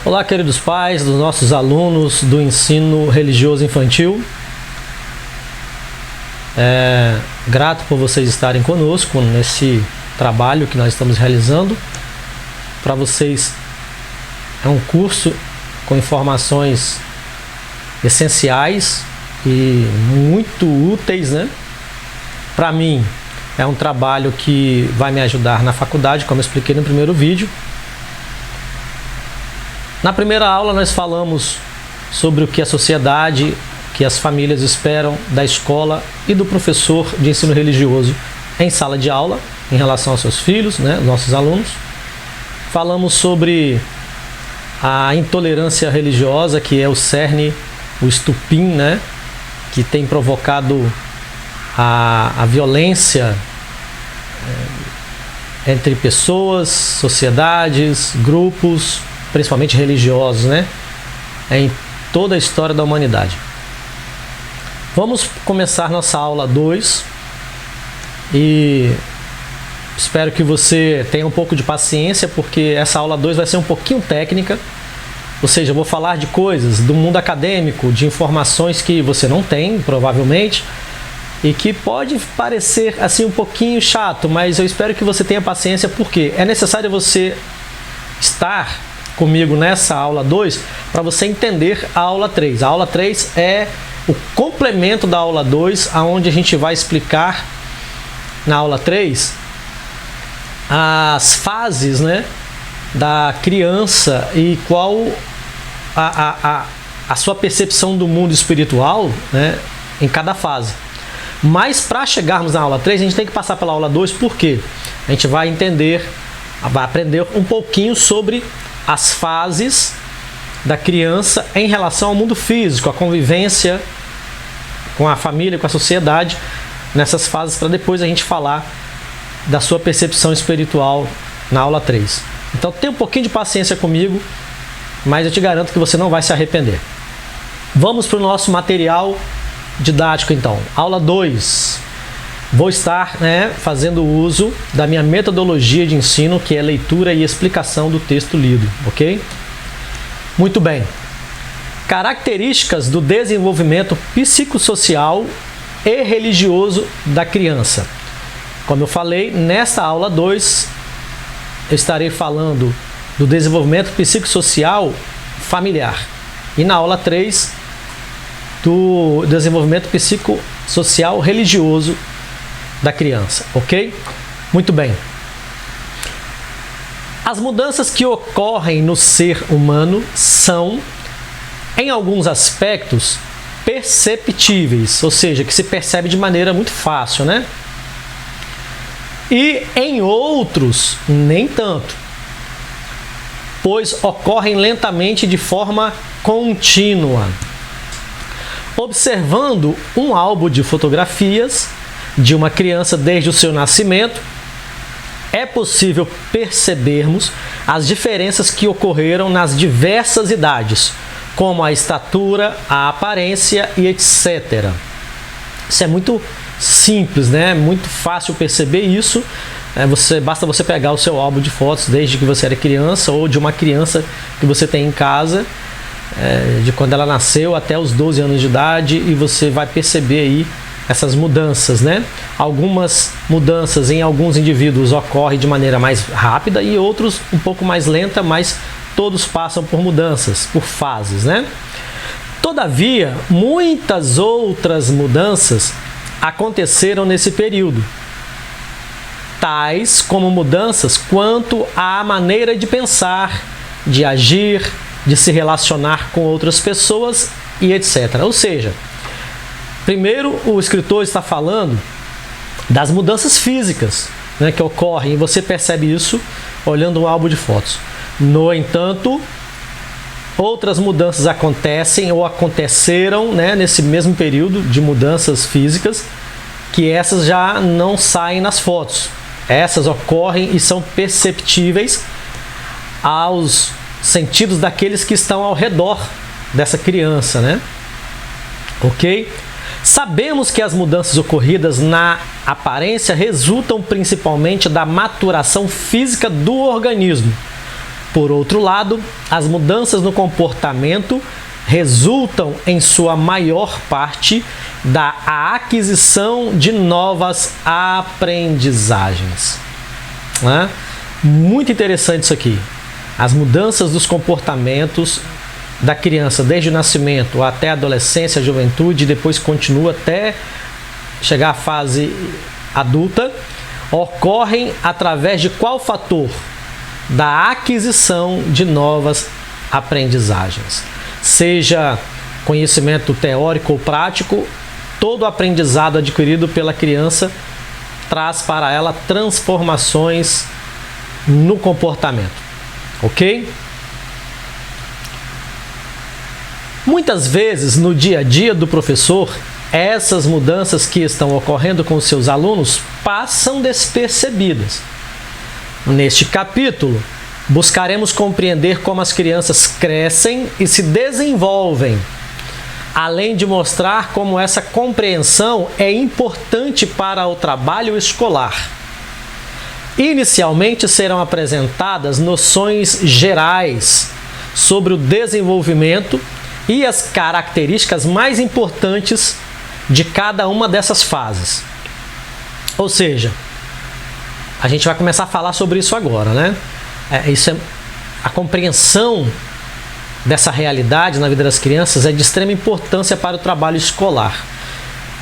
Olá, queridos pais dos nossos alunos do ensino religioso infantil. Grato por vocês estarem conosco nesse trabalho que nós estamos realizando. Para vocês é um curso com informações essenciais e muito úteis, né? Para mim é um trabalho que vai me ajudar na faculdade, como eu expliquei no primeiro vídeo. Na primeira aula nós falamos sobre o que a sociedade, que as famílias esperam da escola e do professor de ensino religioso em sala de aula, em relação aos seus filhos, né, nossos alunos. Falamos sobre a intolerância religiosa, que é o cerne, o estupim, né, que tem provocado a violência entre pessoas, sociedades, grupos, principalmente religiosos, né, em toda a história da humanidade. Vamos começar nossa aula 2 e espero que você tenha um pouco de paciência, porque essa aula 2 vai ser um pouquinho técnica, ou seja, eu vou falar de coisas do mundo acadêmico, de informações que você não tem, provavelmente, e que pode parecer assim um pouquinho chato, mas eu espero que você tenha paciência, porque é necessário você estar comigo nessa aula 2 para você entender a aula 3. A aula 3 é o complemento da aula 2, onde a gente vai explicar na aula 3 as fases, né, da criança e qual a sua percepção do mundo espiritual, né, em cada fase. Mas para chegarmos na aula 3, a gente tem que passar pela aula 2, porque a gente vai aprender um pouquinho sobre as fases da criança em relação ao mundo físico, a convivência com a família, com a sociedade, nessas fases, para depois a gente falar da sua percepção espiritual na aula 3. Então tenha um pouquinho de paciência comigo, mas eu te garanto que você não vai se arrepender. Vamos para o nosso material didático então. Aula 2. Vou estar, fazendo uso da minha metodologia de ensino, que é leitura e explicação do texto lido, ok? Muito bem. Características do desenvolvimento psicossocial e religioso da criança. Como eu falei, nessa aula 2, eu estarei falando do desenvolvimento psicossocial familiar. E na aula 3, do desenvolvimento psicossocial religioso da criança, ok? Muito bem. As mudanças que ocorrem no ser humano são, em alguns aspectos, perceptíveis, ou seja, que se percebe de maneira muito fácil, né? E em outros, nem tanto, pois ocorrem lentamente de forma contínua. Observando um álbum de fotografias de uma criança desde o seu nascimento, é possível percebermos as diferenças que ocorreram nas diversas idades, como a estatura, a aparência e etc. Isso é muito simples, né? Muito fácil perceber isso. Basta você pegar o seu álbum de fotos desde que você era criança, ou de uma criança que você tem em casa, de quando ela nasceu até os 12 anos de idade, e você vai perceber aí essas mudanças, né? Algumas mudanças em alguns indivíduos ocorrem de maneira mais rápida e outros um pouco mais lenta, mas todos passam por mudanças, por fases, né? Todavia, muitas outras mudanças aconteceram nesse período, tais como mudanças quanto à maneira de pensar, de agir, de se relacionar com outras pessoas e etc. Ou seja, primeiro o escritor está falando das mudanças físicas, né, que ocorrem, e você percebe isso olhando um álbum de fotos. No entanto, outras mudanças acontecem ou aconteceram, né, nesse mesmo período de mudanças físicas, que essas já não saem nas fotos. Essas ocorrem e são perceptíveis aos sentidos daqueles que estão ao redor dessa criança, né? Ok? Sabemos que as mudanças ocorridas na aparência resultam principalmente da maturação física do organismo, Por outro lado, as mudanças no comportamento resultam, em sua maior parte, da aquisição de novas aprendizagens. Muito interessante isso aqui. As mudanças dos comportamentos da criança, desde o nascimento até a adolescência, a juventude, e depois continua até chegar à fase adulta, ocorrem através de qual fator? Da aquisição de novas aprendizagens. Seja conhecimento teórico ou prático, todo aprendizado adquirido pela criança traz para ela transformações no comportamento. Ok? Muitas vezes, no dia a dia do professor, essas mudanças que estão ocorrendo com os seus alunos passam despercebidas. Neste capítulo, buscaremos compreender como as crianças crescem e se desenvolvem, além de mostrar como essa compreensão é importante para o trabalho escolar. Inicialmente serão apresentadas noções gerais sobre o desenvolvimento e as características mais importantes de cada uma dessas fases. Ou seja, a gente vai começar a falar sobre isso agora, né? A compreensão dessa realidade na vida das crianças é de extrema importância para o trabalho escolar.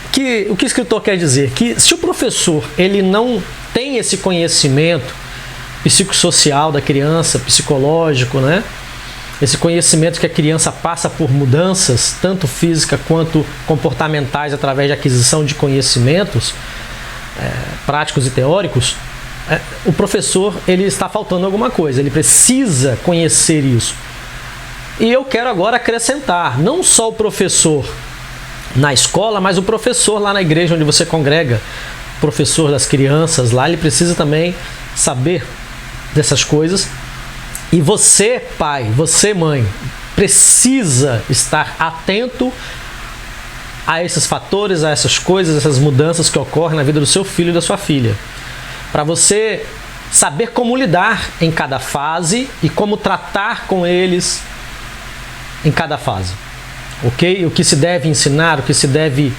O que o escritor quer dizer? Que se o professor ele não tem esse conhecimento psicossocial da criança, psicológico, né? Esse conhecimento que a criança passa por mudanças, tanto física quanto comportamentais, através de aquisição de conhecimentos práticos e teóricos, o professor ele está faltando alguma coisa, ele precisa conhecer isso. E eu quero agora acrescentar, não só o professor na escola, mas o professor lá na igreja onde você congrega, o professor das crianças lá, ele precisa também saber dessas coisas. E você, pai, você, mãe, precisa estar atento a esses fatores, a essas coisas, essas mudanças que ocorrem na vida do seu filho e da sua filha. Para você saber como lidar em cada fase e como tratar com eles em cada fase. Ok? O que se deve ensinar, o que se deve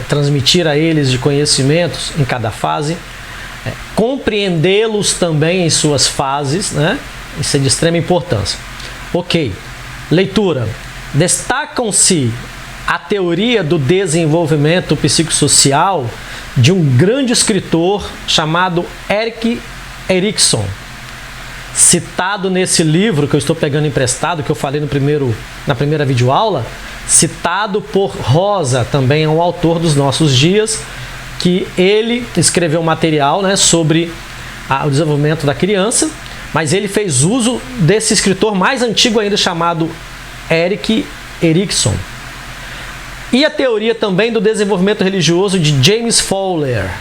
transmitir a eles de conhecimentos em cada fase. Compreendê-los também em suas fases, né? Isso é de extrema importância. Ok, leitura. Destacam-se a teoria do desenvolvimento psicossocial de um grande escritor chamado Erik Erikson, citado nesse livro que eu estou pegando emprestado, que eu falei na primeira videoaula, citado por Rosa, também é um autor dos nossos dias, que ele escreveu um material, né, sobre o desenvolvimento da criança, mas ele fez uso desse escritor mais antigo ainda, chamado Erik Erikson. E a teoria também do desenvolvimento religioso de James Fowler,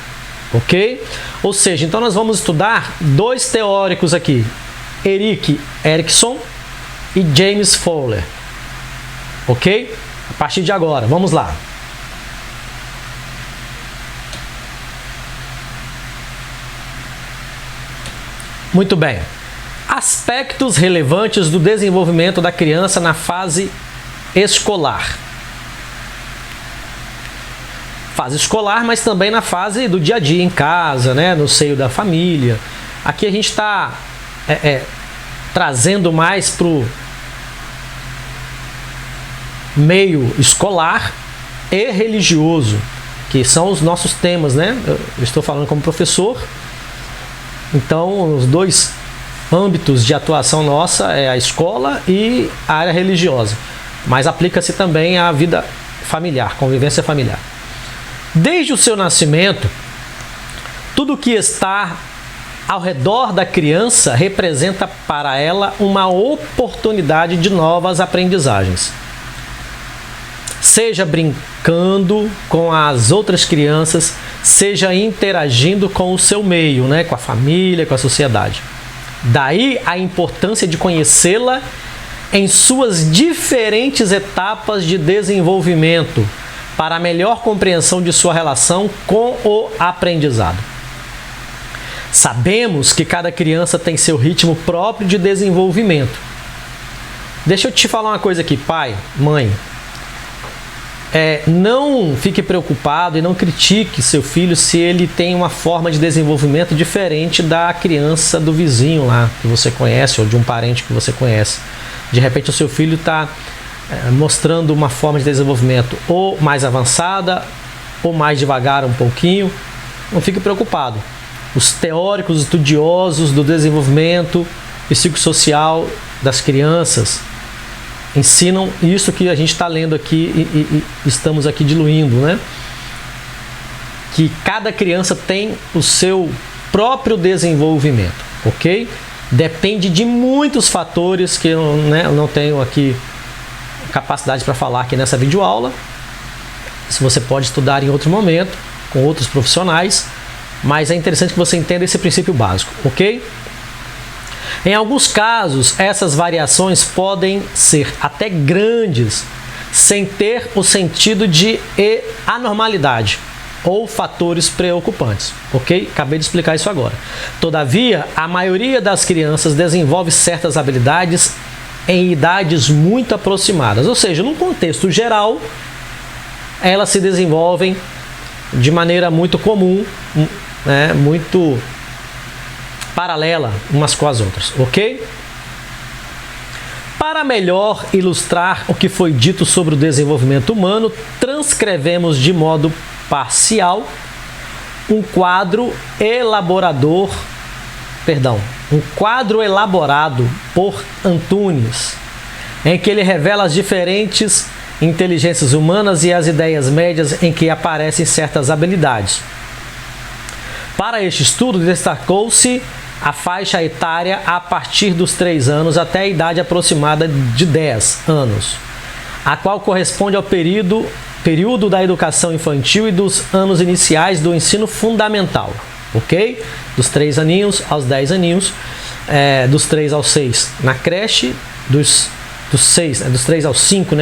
ok? Ou seja, então nós vamos estudar dois teóricos aqui, Erik Erikson e James Fowler, ok? A partir de agora, vamos lá. Muito bem. Aspectos relevantes do desenvolvimento da criança na fase escolar. Fase escolar, mas também na fase do dia a dia, em casa, né? No seio da família. Aqui a gente está trazendo mais para o meio escolar e religioso, que são os nossos temas, né? Eu estou falando como professor. Então, os dois âmbitos de atuação nossa é a escola e a área religiosa. Mas aplica-se também à vida familiar, convivência familiar. Desde o seu nascimento, tudo que está ao redor da criança representa para ela uma oportunidade de novas aprendizagens. Seja brincando com as outras crianças, seja interagindo com o seu meio, né? Com a família, com a sociedade. Daí a importância de conhecê-la em suas diferentes etapas de desenvolvimento, para a melhor compreensão de sua relação com o aprendizado. Sabemos que cada criança tem seu ritmo próprio de desenvolvimento. Deixa eu te falar uma coisa aqui, pai, mãe. Não fique preocupado e não critique seu filho se ele tem uma forma de desenvolvimento diferente da criança do vizinho lá que você conhece ou de um parente que você conhece. De repente o seu filho está mostrando uma forma de desenvolvimento ou mais avançada ou mais devagar um pouquinho. Não fique preocupado. Os teóricos, os estudiosos do desenvolvimento psicossocial das crianças ensinam isso que a gente está lendo aqui e estamos aqui diluindo, né? Que cada criança tem o seu próprio desenvolvimento, ok? Depende de muitos fatores que eu não tenho aqui capacidade para falar aqui nessa videoaula. Se você pode estudar em outro momento, com outros profissionais, mas é interessante que você entenda esse princípio básico, ok? Em alguns casos, essas variações podem ser até grandes, sem ter o sentido de anormalidade ou fatores preocupantes, ok? Acabei de explicar isso agora. Todavia, a maioria das crianças desenvolve certas habilidades em idades muito aproximadas, ou seja, num contexto geral, elas se desenvolvem de maneira muito comum, muito paralela umas com as outras, ok? Para melhor ilustrar o que foi dito sobre o desenvolvimento humano, transcrevemos de modo parcial um quadro elaborado por Antunes, em que ele revela as diferentes inteligências humanas e as ideias médias em que aparecem certas habilidades. Para este estudo, destacou-se a faixa etária a partir dos 3 anos até a idade aproximada de 10 anos, a qual corresponde ao período da educação infantil e dos anos iniciais do ensino fundamental, ok? Dos 3 aninhos aos 10 aninhos, dos 3 aos 6 na creche, dos 3 aos 5,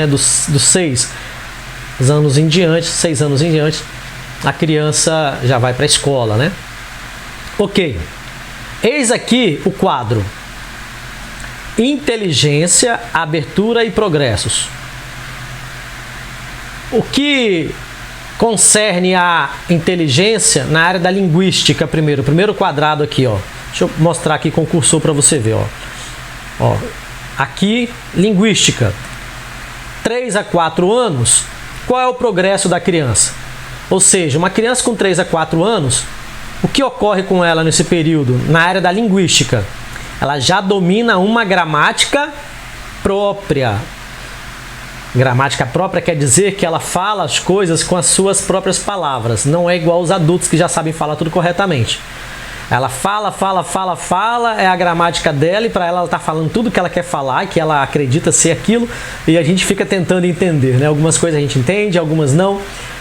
dos 6 anos em diante, a criança já vai para a escola, né? Ok. Eis aqui o quadro: inteligência, abertura e progressos. O que concerne a inteligência na área da linguística, o primeiro quadrado aqui, ó. Deixa eu mostrar aqui com o cursor para você ver, ó. Aqui, linguística. 3 a 4 anos, qual é o progresso da criança? Ou seja, uma criança com 3 a 4 anos, o que ocorre com ela nesse período? Na área da linguística, ela já domina uma gramática própria. Gramática própria quer dizer que ela fala as coisas com as suas próprias palavras. Não é igual aos adultos que já sabem falar tudo corretamente. Ela fala, é a gramática dela e para ela está falando tudo que ela quer falar, que ela acredita ser aquilo, e a gente fica tentando entender, né? Algumas coisas a gente entende, algumas não.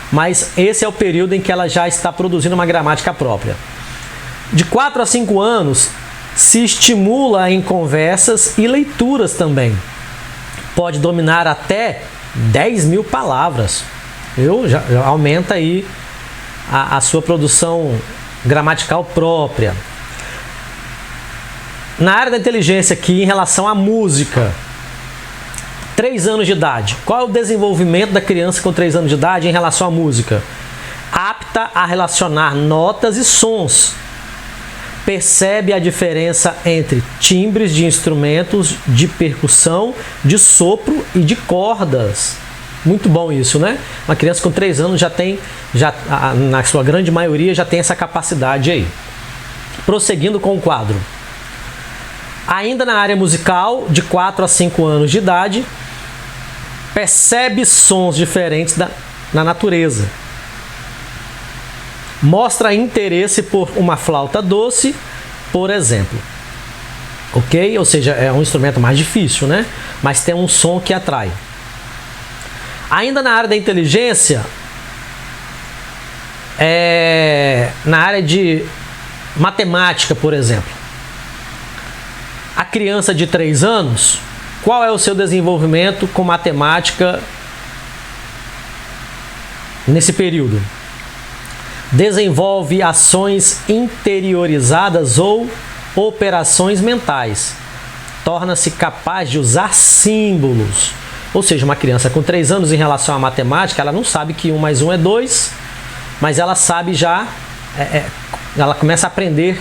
Mas esse é o período em que ela já está produzindo uma gramática própria. De 4 a 5 anos, se estimula em conversas e leituras também. Pode dominar até 10.000 palavras. Já aumenta aí a sua produção gramatical própria. Na área da inteligência aqui, em relação à música, 3 anos de idade. Qual é o desenvolvimento da criança com 3 anos de idade em relação à música? Apta a relacionar notas e sons. Percebe a diferença entre timbres de instrumentos de percussão, de sopro e de cordas. Muito bom isso, né? Uma criança com 3 anos na sua grande maioria, já tem essa capacidade aí. Prosseguindo com o quadro. Ainda na área musical, de 4 a 5 anos de idade, percebe sons diferentes na natureza. Mostra interesse por uma flauta doce, por exemplo. Ok? Ou seja, é um instrumento mais difícil, né? Mas tem um som que atrai. Ainda na área da inteligência, na área de matemática, por exemplo. A criança de 3 anos, qual é o seu desenvolvimento com matemática nesse período? desenvolve ações interiorizadas ou operações mentais, torna-se capaz de usar símbolos. Ou seja, uma criança com 3 anos em relação à matemática, ela não sabe que 1 mais 1 é 2, mas ela sabe já, ela começa a aprender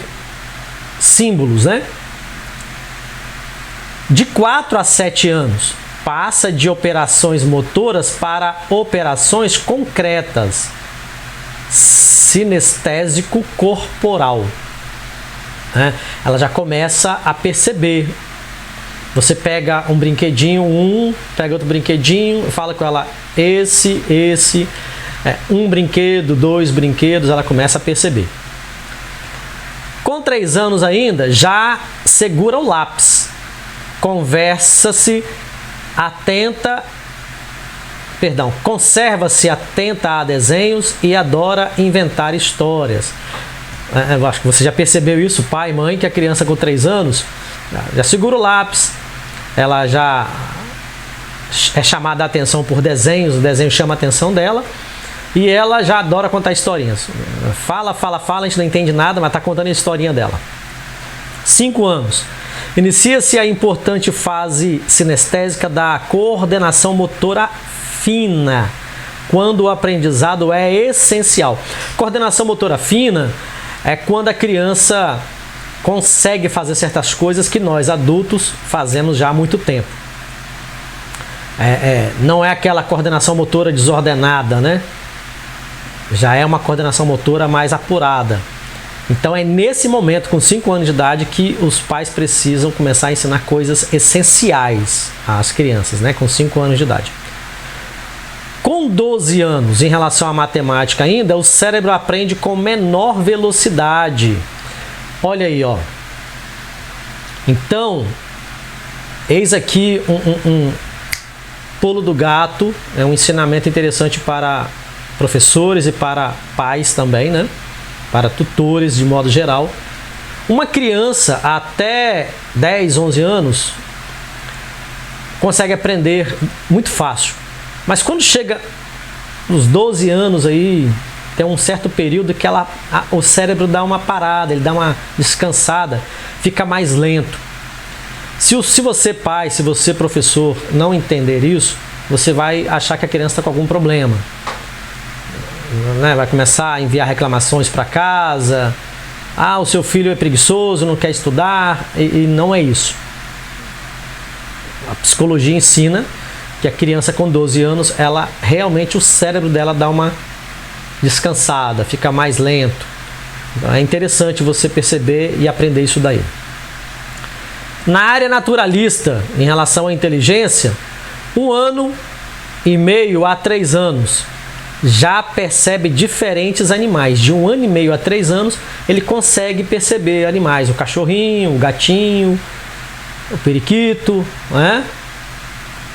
símbolos, né? De 4 a 7 anos, passa de operações motoras para operações concretas, sinestésico corporal. Ela já começa a perceber. Você pega um brinquedinho, pega outro brinquedinho, fala com ela esse, um brinquedo, 2 brinquedos, ela começa a perceber. Com 3 anos ainda, já segura o lápis, conserva-se atenta a desenhos e adora inventar histórias. Eu acho que você já percebeu isso, pai, mãe, que a criança com 3 anos já segura o lápis, ela já é chamada a atenção por desenhos, o desenho chama a atenção dela e ela já adora contar historinhas. Fala, a gente não entende nada, mas está contando a historinha dela. 5 anos. Inicia-se a importante fase sinestésica da coordenação motora fina, quando o aprendizado é essencial. Coordenação motora fina é quando a criança consegue fazer certas coisas que nós adultos fazemos já há muito tempo. Não é aquela coordenação motora desordenada, né? Já é uma coordenação motora mais apurada. Então é nesse momento, com 5 anos de idade, que os pais precisam começar a ensinar coisas essenciais às crianças, né? Com 5 anos de idade. Com 12 anos, em relação à matemática ainda, o cérebro aprende com menor velocidade. Olha aí, ó. Então, eis aqui um pulo do gato, é um ensinamento interessante para professores e para pais também, né? Para tutores de modo geral. Uma criança até 10, 11 anos consegue aprender muito fácil. Mas quando chega nos 12 anos aí, tem um certo período que o cérebro dá uma parada, ele dá uma descansada, fica mais lento. Se você pai, se você professor não entender isso, você vai achar que a criança está com algum problema. Vai começar a enviar reclamações para casa. O seu filho é preguiçoso, não quer estudar, e não é isso. A psicologia ensina que a criança com 12 anos, ela realmente, o cérebro dela dá uma descansada, fica mais lento. Então, é interessante você perceber e aprender isso daí. Na área naturalista, em relação à inteligência, 1 ano e meio a 3 anos já percebe diferentes animais. De 1 ano e meio a 3 anos, ele consegue perceber animais. O cachorrinho, o gatinho, o periquito, né?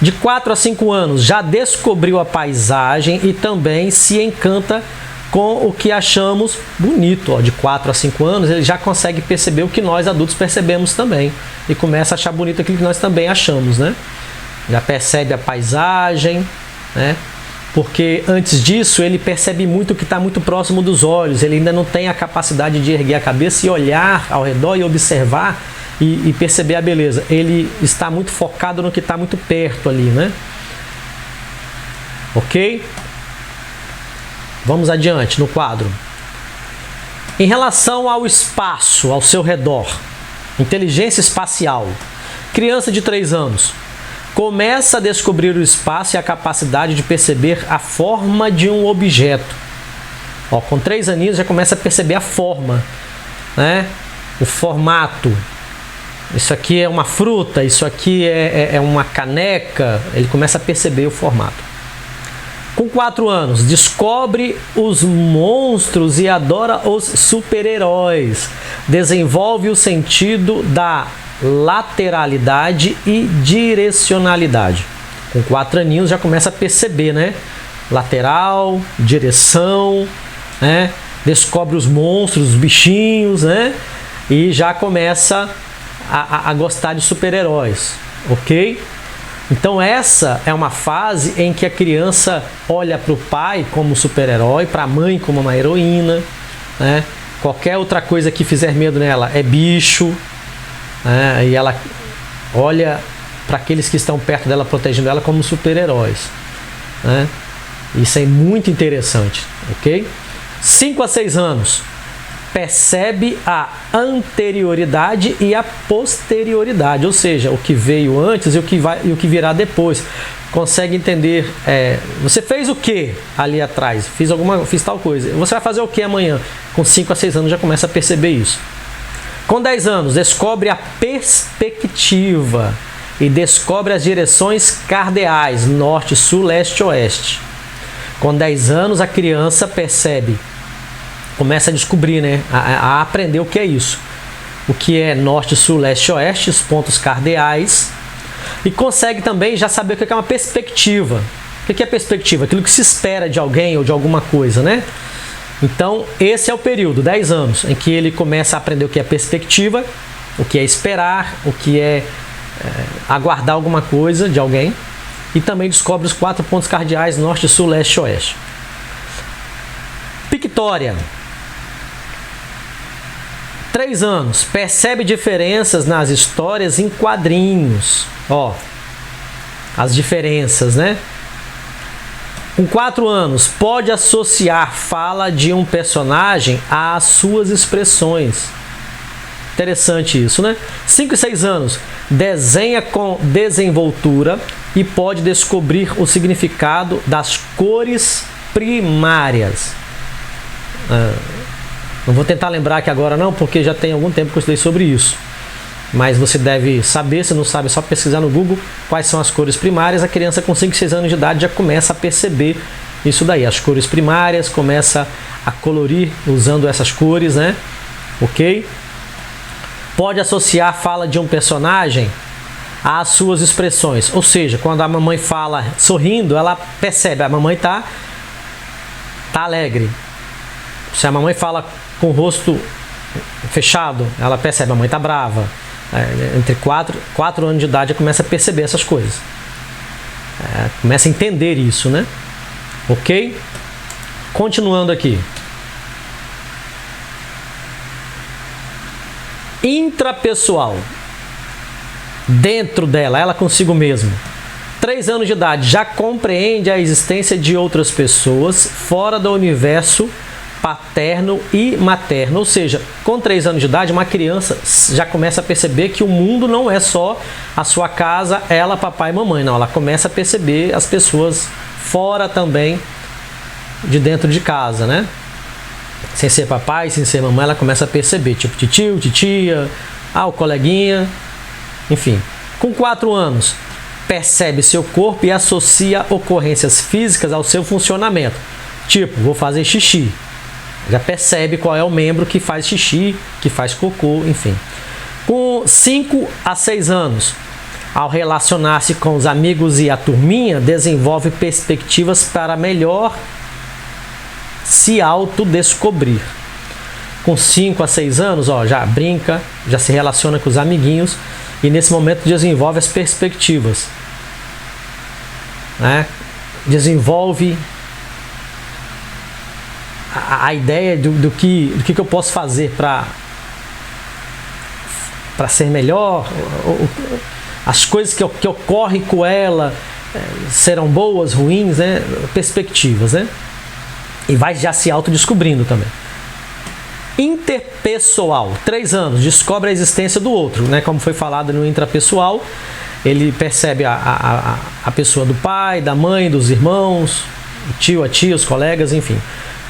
De 4 a 5 anos, já descobriu a paisagem e também se encanta com o que achamos bonito. De 4 a 5 anos, ele já consegue perceber o que nós adultos percebemos também. E começa a achar bonito aquilo que nós também achamos, né? Já percebe a paisagem, né? Porque antes disso, ele percebe muito o que está muito próximo dos olhos. Ele ainda não tem a capacidade de erguer a cabeça e olhar ao redor e observar e perceber a beleza. Ele está muito focado no que está muito perto ali, né? Ok? Vamos adiante no quadro. Em relação ao espaço ao seu redor, inteligência espacial, criança de 3 anos começa a descobrir o espaço e a capacidade de perceber a forma de um objeto. Com 3 aninhos já começa a perceber a forma, né? O formato. Isso aqui é uma fruta, isso aqui é uma caneca. Ele começa a perceber o formato. Com 4 anos, descobre os monstros e adora os super-heróis. Desenvolve o sentido da lateralidade e direcionalidade. Com 4 aninhos já começa a perceber, né? Lateral, direção, né? Descobre os monstros, os bichinhos, né? E já começa a gostar de super-heróis, ok? Então essa é uma fase em que a criança olha para o pai como super-herói, para a mãe como uma heroína, né? Qualquer outra coisa que fizer medo nela é bicho, né? E ela olha para aqueles que estão perto dela, protegendo ela, como super-heróis, né? Isso é muito interessante, ok? 5 a 6 anos, percebe a anterioridade e a posterioridade, ou seja, o que veio antes e o que virá depois. Consegue entender, você fez o que ali atrás? Fiz tal coisa. Você vai fazer o que amanhã? Com 5 a 6 anos já começa a perceber isso. Com 10 anos, descobre a perspectiva e descobre as direções cardeais, norte, sul, leste, oeste. Com 10 anos, a criança percebe, começa a descobrir, né? A aprender o que é isso. O que é norte, sul, leste, oeste, os pontos cardeais. E consegue também já saber o que é uma perspectiva. O que é perspectiva? Aquilo que se espera de alguém ou de alguma coisa, né? Então, esse é o período, 10 anos, em que ele começa a aprender o que é perspectiva, o que é esperar, o que é aguardar alguma coisa de alguém. E também descobre os 4 pontos cardeais, norte, sul, leste e oeste. Pictória. 3 anos, percebe diferenças nas histórias em quadrinhos. Ó, as diferenças, né? Com 4 anos, pode associar fala de um personagem às suas expressões. Interessante isso, né? 5 e 6 anos, desenha com desenvoltura e pode descobrir o significado das cores primárias. Não vou tentar lembrar aqui agora não, porque já tem algum tempo que eu estudei sobre isso. Mas você deve saber, se não sabe, é só pesquisar no Google quais são as cores primárias. A criança com 5, 6 anos de idade já começa a perceber isso daí. As cores primárias, começa a colorir usando essas cores, né? Ok? Pode associar a fala de um personagem às suas expressões. Ou seja, quando a mamãe fala sorrindo, ela percebe, a mamãe tá alegre. Se a mamãe fala com o rosto fechado, ela percebe, a mãe tá brava. Entre 4 anos de idade, ela começa a perceber essas coisas. Começa a entender isso, né? Ok? Continuando aqui. Intrapessoal. Dentro dela, ela consigo mesmo. 3 anos de idade, já compreende a existência de outras pessoas fora do universo paterno e materno. Ou seja, com 3 anos de idade, uma criança já começa a perceber que o mundo não é só a sua casa, ela, papai e mamãe. Não, ela começa a perceber as pessoas fora também de dentro de casa, né? Sem ser papai, sem ser mamãe, ela começa a perceber, tipo titio, titia, o coleguinha, enfim. Com 4 anos, percebe seu corpo e associa ocorrências físicas ao seu funcionamento. Tipo, vou fazer xixi. Já percebe qual é o membro que faz xixi, que faz cocô, enfim. Com 5 a 6 anos, ao relacionar-se com os amigos e a turminha, desenvolve perspectivas para melhor se autodescobrir. Com 5 a 6 anos, já brinca, já se relaciona com os amiguinhos e nesse momento desenvolve as perspectivas, né? Desenvolve a ideia do que eu posso fazer para ser melhor, as coisas que ocorrem com ela serão boas, ruins, né? Perspectivas, né? E vai já se autodescobrindo também. Interpessoal, 3 anos, descobre a existência do outro, né? Como foi falado no intrapessoal, ele percebe a pessoa do pai, da mãe, dos irmãos, o tio, a tia, os colegas, enfim.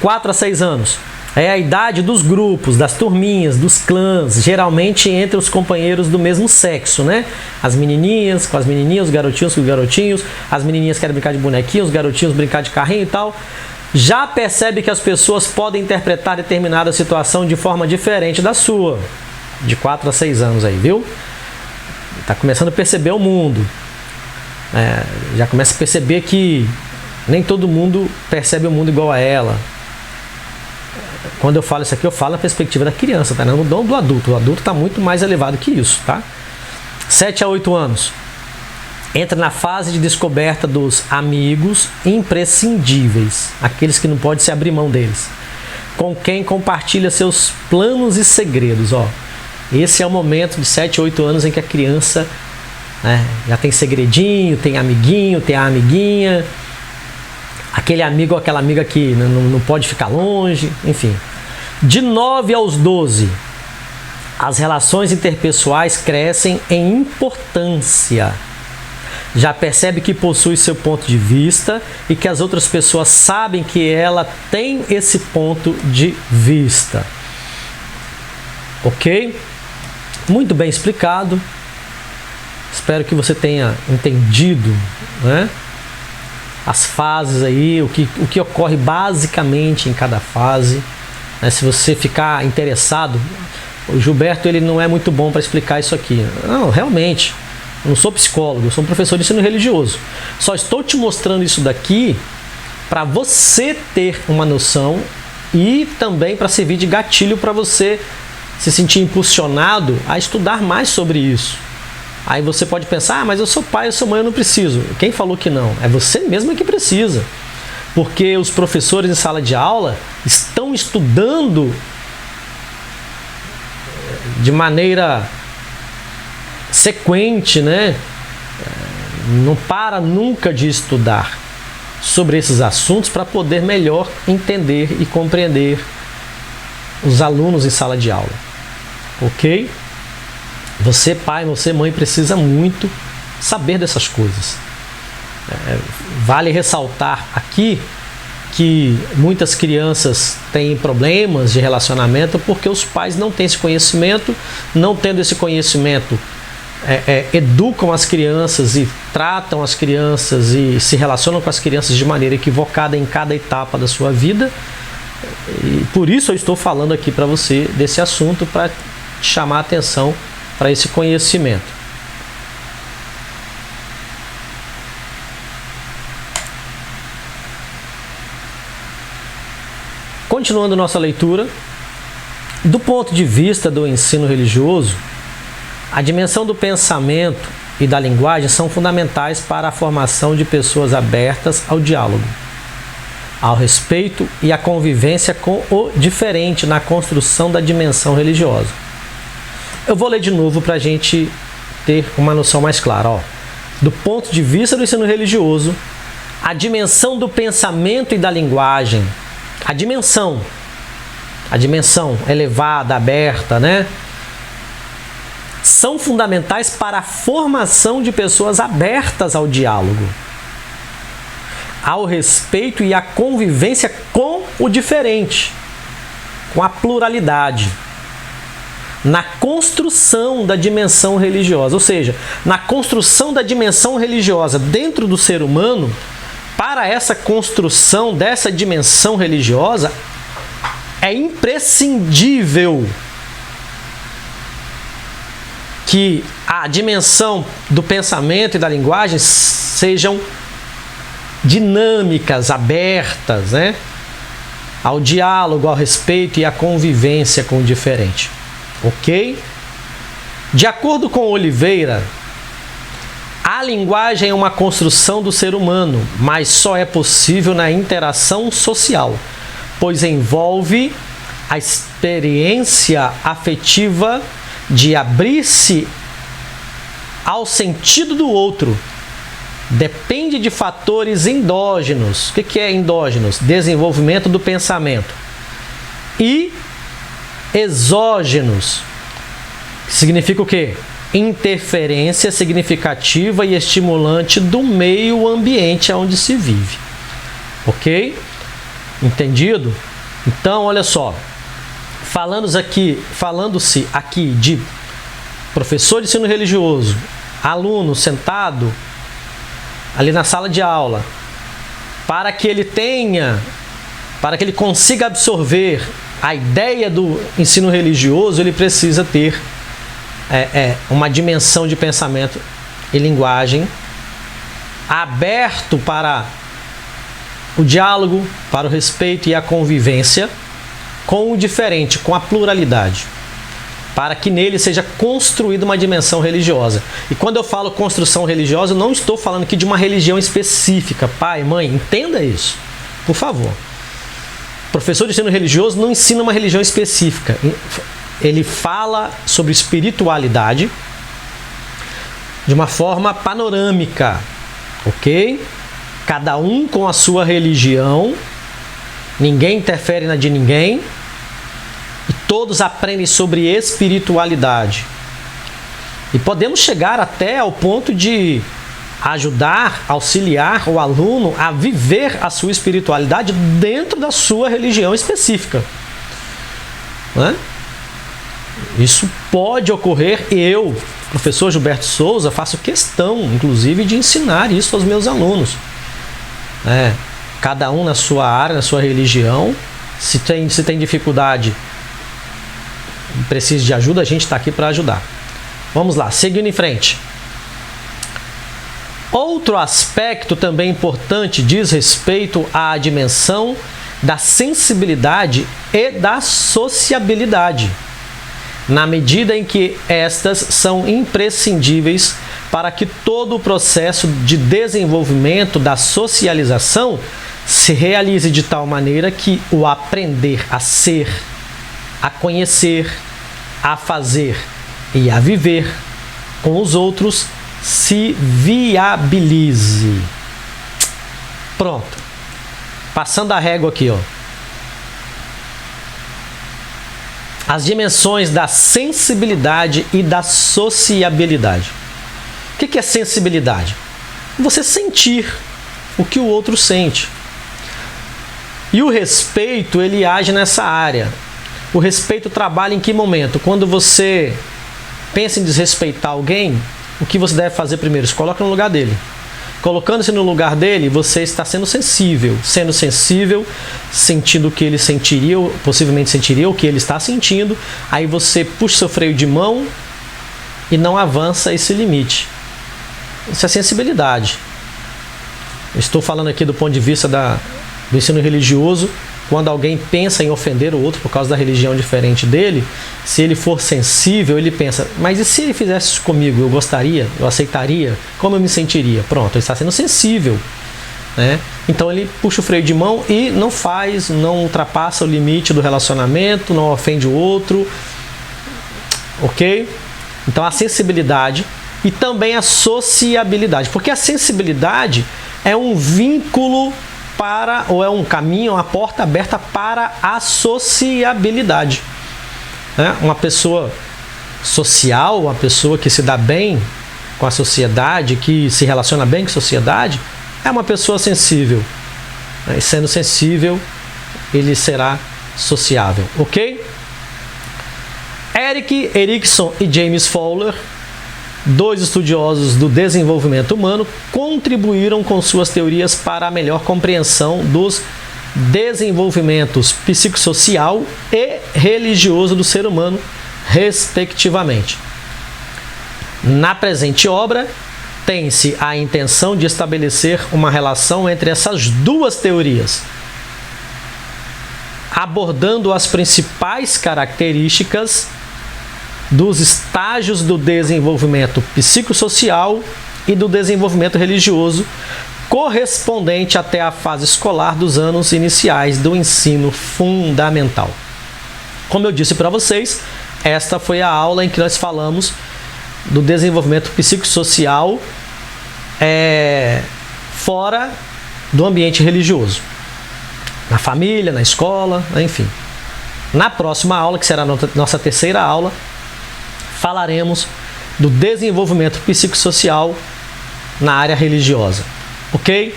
4 a 6 anos, é a idade dos grupos, das turminhas, dos clãs, geralmente entre os companheiros do mesmo sexo, né? As menininhas com as menininhas, os garotinhos com os garotinhos, as menininhas querem brincar de bonequinhos, os garotinhos brincar de carrinho e tal. Já percebe que as pessoas podem interpretar determinada situação de forma diferente da sua. De 4 a 6 anos aí, viu? Tá começando a perceber o mundo. Já começa a perceber que nem todo mundo percebe o mundo igual a ela. Quando eu falo isso aqui, eu falo a perspectiva da criança, tá? Não do adulto. O adulto está muito mais elevado que isso, tá? 7 a 8 anos. entra na fase de descoberta dos amigos imprescindíveis, aqueles que não pode se abrir mão deles, com quem compartilha seus planos e segredos. Esse é o momento de 7, 8 anos em que a criança, né, já tem segredinho, tem amiguinho, tem a amiguinha, aquele amigo ou aquela amiga que não pode ficar longe, enfim. De 9 aos 12, as relações interpessoais crescem em importância. Já percebe que possui seu ponto de vista e que as outras pessoas sabem que ela tem esse ponto de vista. Ok? Muito bem explicado. Espero que você tenha entendido, né, as fases aí, o que ocorre basicamente em cada fase. Se você ficar interessado, o Gilberto ele não é muito bom para explicar isso aqui. Não, realmente, eu não sou psicólogo, eu sou um professor de ensino religioso. Só estou te mostrando isso daqui para você ter uma noção e também para servir de gatilho para você se sentir impulsionado a estudar mais sobre isso. Aí você pode pensar, mas eu sou pai, eu sou mãe, eu não preciso. Quem falou que não? É você mesmo que precisa. Porque os professores em sala de aula estão estudando de maneira sequente, né? Não para nunca de estudar sobre esses assuntos para poder melhor entender e compreender os alunos em sala de aula. Ok? Você, pai, você, mãe, precisa muito saber dessas coisas. Vale ressaltar aqui que muitas crianças têm problemas de relacionamento porque os pais não têm esse conhecimento, não tendo esse conhecimento, educam as crianças e tratam as crianças e se relacionam com as crianças de maneira equivocada em cada etapa da sua vida. E por isso eu estou falando aqui para você desse assunto, para chamar a atenção para esse conhecimento. Continuando nossa leitura, do ponto de vista do ensino religioso, a dimensão do pensamento e da linguagem são fundamentais para a formação de pessoas abertas ao diálogo, ao respeito e à convivência com o diferente na construção da dimensão religiosa. Eu vou ler de novo para a gente ter uma noção mais clara. Do ponto de vista do ensino religioso, a dimensão do pensamento e da linguagem, a dimensão elevada, aberta, né, são fundamentais para a formação de pessoas abertas ao diálogo, ao respeito e à convivência com o diferente, com a pluralidade, na construção da dimensão religiosa, ou seja, na construção da dimensão religiosa dentro do ser humano. Para essa construção dessa dimensão religiosa, é imprescindível que a dimensão do pensamento e da linguagem sejam dinâmicas, abertas, né, ao diálogo, ao respeito e à convivência com o diferente. Ok? De acordo com Oliveira, a linguagem é uma construção do ser humano, mas só é possível na interação social, pois envolve a experiência afetiva de abrir-se ao sentido do outro. Depende de fatores endógenos. O que é endógenos? Desenvolvimento do pensamento. E exógenos. Significa o quê? Interferência significativa e estimulante do meio ambiente onde se vive. Ok? Entendido? Então, olha só. Falando-se aqui de professor de ensino religioso, aluno sentado ali na sala de aula, para que ele consiga absorver a ideia do ensino religioso, ele precisa ter uma dimensão de pensamento e linguagem aberto para o diálogo, para o respeito e a convivência com o diferente, com a pluralidade. para que nele seja construída uma dimensão religiosa. E quando eu falo construção religiosa, eu não estou falando aqui de uma religião específica. Pai, mãe, entenda isso, por favor. O professor de ensino religioso não ensina uma religião específica. Ele fala sobre espiritualidade de uma forma panorâmica, ok? Cada um com a sua religião, ninguém interfere na de ninguém, e todos aprendem sobre espiritualidade. E podemos chegar até ao ponto de ajudar, auxiliar o aluno a viver a sua espiritualidade dentro da sua religião específica. Né? Isso pode ocorrer e eu, professor Gilberto Souza, faço questão, inclusive, de ensinar isso aos meus alunos. Cada um na sua área, na sua religião. Se tem dificuldade, precisa de ajuda, a gente está aqui para ajudar. Vamos lá, seguindo em frente. Outro aspecto também importante diz respeito à dimensão da sensibilidade e da sociabilidade, na medida em que estas são imprescindíveis para que todo o processo de desenvolvimento da socialização se realize de tal maneira que o aprender a ser, a conhecer, a fazer e a viver com os outros se viabilize. Pronto. Passando a régua aqui, ó. As dimensões da sensibilidade e da sociabilidade. O que é sensibilidade? Você sentir o que o outro sente. E o respeito, ele age nessa área. O respeito trabalha em que momento? Quando você pensa em desrespeitar alguém, o que você deve fazer primeiro? Se coloca no lugar dele. Colocando-se no lugar dele, você está sendo sensível. Sendo sensível, sentindo o que ele sentiria, ou possivelmente sentiria o que ele está sentindo. Aí você puxa seu freio de mão e não avança esse limite. Isso é sensibilidade. Eu estou falando aqui do ponto de vista do ensino religioso. Quando alguém pensa em ofender o outro por causa da religião diferente dele, se ele for sensível, ele pensa, mas e se ele fizesse isso comigo? Eu gostaria? Eu aceitaria? Como eu me sentiria? Pronto, ele está sendo sensível. Né? Então ele puxa o freio de mão e não ultrapassa o limite do relacionamento, não ofende o outro. Ok? Então a sensibilidade e também a sociabilidade. Porque a sensibilidade é um vínculo ou é um caminho, uma porta aberta para a sociabilidade. Uma pessoa social, uma pessoa que se dá bem com a sociedade, que se relaciona bem com a sociedade, é uma pessoa sensível. E sendo sensível, ele será sociável. Ok? Erik Erikson e James Fowler, dois estudiosos do desenvolvimento humano, contribuíram com suas teorias para a melhor compreensão dos desenvolvimentos psicossocial e religioso do ser humano, respectivamente. Na presente obra, tem-se a intenção de estabelecer uma relação entre essas duas teorias, abordando as principais características dos estágios do desenvolvimento psicossocial e do desenvolvimento religioso, correspondente até a fase escolar dos anos iniciais do ensino fundamental. Como eu disse para vocês, esta foi a aula em que nós falamos do desenvolvimento psicossocial fora do ambiente religioso, na família, na escola, enfim. Na próxima aula, que será a nossa terceira aula, falaremos do desenvolvimento psicossocial na área religiosa. Ok?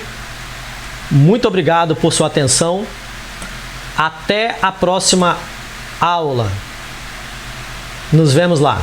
Muito obrigado por sua atenção. Até a próxima aula. Nos vemos lá.